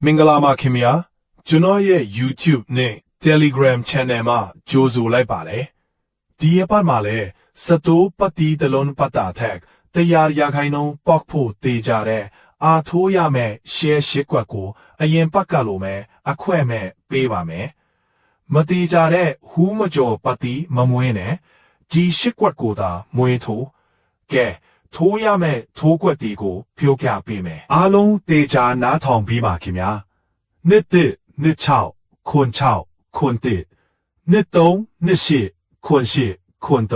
မင်္ဂလာပါခင်ဗျာကျွန်တော်ရဲ့ YouTube နဲ့ Telegram Channel မှာကြိုဆိုလိုက်ပါတယ်ဒီအပတ်မှာလည်းစတိုးပတ်တီတလုံးပတ်တာထက်တရားရခိုင်နှုန်းပေါက်ဖို့တေးကြတဲ့အားထိုးရမယ့် share ရှစ်ကွက်ကိုအရင်ပတ်ကလိုမဲ့အခွဲ့မဲ့ပေးပါမယ်မတေးကြတဲ့ဟူးမကျော်ပတ်တီမမွေးနဲ့ဒီရှစ်ကွက်ကိုသာမွေးထိုးကဲထိုးရမယ့်ထိုးကွက်တီကိုပြောပြပေးမယ်အားလုံးတေချာနားထောင်ပြီးပါခင်ဗျာနှစ်တစ်နှစ်6ခွန်6ခွန်တစ်နှစ်3နှစ်8ခွန်8ခွန်3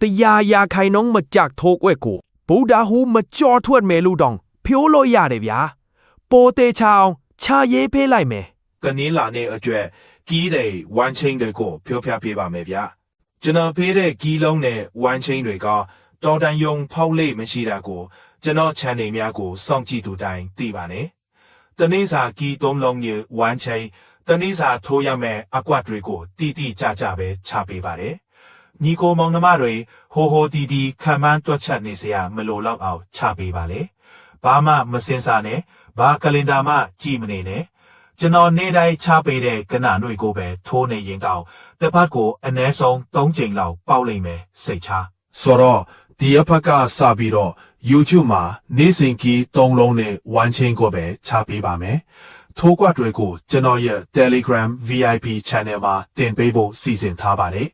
တရားရခိုင်နှုန်းမကြက်ထိုးကွက်ကိုဗုဒ္ဓဟူးမကြော်ထွက်မယ်လို့တောင်ဖြိုးလို့ရတယ်ဗျာပေါ်သေးချအောင်ခြာရေးဖေးလိုက်မယ်ကနင်းလာတဲ့အတွက်ကီးတဲ့ဝမ်ချင်းတွေကိုပြောပြပေးပါမယ်ဗျာကျွန်တော်ဖေးတဲ့ကီးလုံးနဲ့ဝမ်ချင်းတွေကတော်တန်ယုံဖောက်လေးမရှိတာကိုကျွန်တော် channel များကိုစောင့်ကြည့်သူတိုင်းသိပါနဲ့တနေ့စာကီးသုံးလုံးရဲ့ဝမ်ချင်းတနေ့စာထိုးရမယ့်အကွက်တွေကိုတီတီကြကြပဲချပေးပါတယ်ညီကိုမောင်နှမတွေဟိုဟိုတီတီခံမှန်းတွက်ချက်နေစရာမလိုတော့အောင်ချပေးပါလေဘာမှမစင်စားနဲ့ဘာကလင်ဒါမှကြည်မနေနဲ့ကျွန်တော်နေ့တိုင်းချပေးတဲ့ကဏ္ဍတွေကိုပဲထိုးနေရင်ကောင်းတစ်ပတ်ကိုအနည်းဆုံး3ကြိမ်လောက်ပေါက်လိမ့်မယ်စိတ်ချဆိုတော့ဒီအဖက်ကစပြီးတော့ YouTube မှာနေ့စဉ်ကီး3လုံးနဲ့ဝမ်ချင်းကိုပဲချပေးပါမယ်ထိုးကွက်တွေကိုကျွန်တော်ရဲ့ Telegram VIP Channel မှာတင်ပေးဖို့စီစဉ်ထားပါတယ်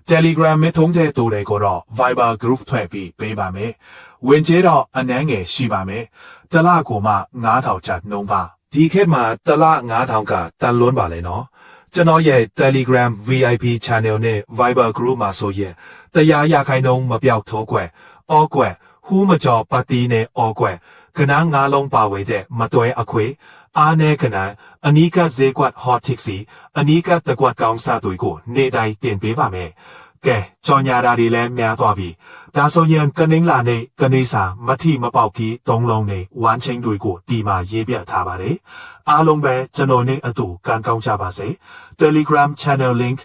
Telegram मेंထုံးတဲ့တူတွေကိုတော့ Viber Group ထွက်ပြီးပေးပါမယ်။ဝင်ကျေးတော့အနည်းငယ်ရှိပါမယ်။တလကိုမှ9000ကျပ်နှုန်းပါ။ဒီခေတ်မှာတလ9000ကတန်လွန်းပါလေနော်။ကျွန်တော်ရဲ့ Telegram VIP Channel နဲ့ Viber Group မှာဆိုရင်တရားရခိုင်နှုန်းမပြောက်ထိုးကွက်၊အော်ကွက်၊ဟူးမကျော်ပတ်တီးနဲ့အော်ကွက်၊ကနန်း9လုံးပါဝဲတဲ့မတွဲအခွေအားနဲ့ကနန်းအနီးကဈေးကွက် hot taxi အနီးကတကွက်ကောင်းစားတွေကိုနေ့တိုင်းတင်ပေးပါမယ်။ကဲကြော်ညာတာတွေလည်းများသွားပြီဒါဆိုရင်ကနင်းလာနေကနေစာမထီမပေါက်ကြီး3လုံးနဲ့ဝမ်ချင်းတွေကိုဒီမှာရေးပြထားပါတယ်အားလုံးပဲကျွန်တော်နဲ့အတူကန်ကောင်းကြပါစေ Telegram Channel link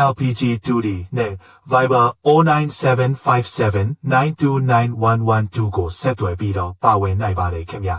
@lpg2d နဲ့ Viber 09757929112ကိုဆက်သွယ်ပြီးတော့ပါဝင်နိုင်ပါတယ်ခင်ဗျာ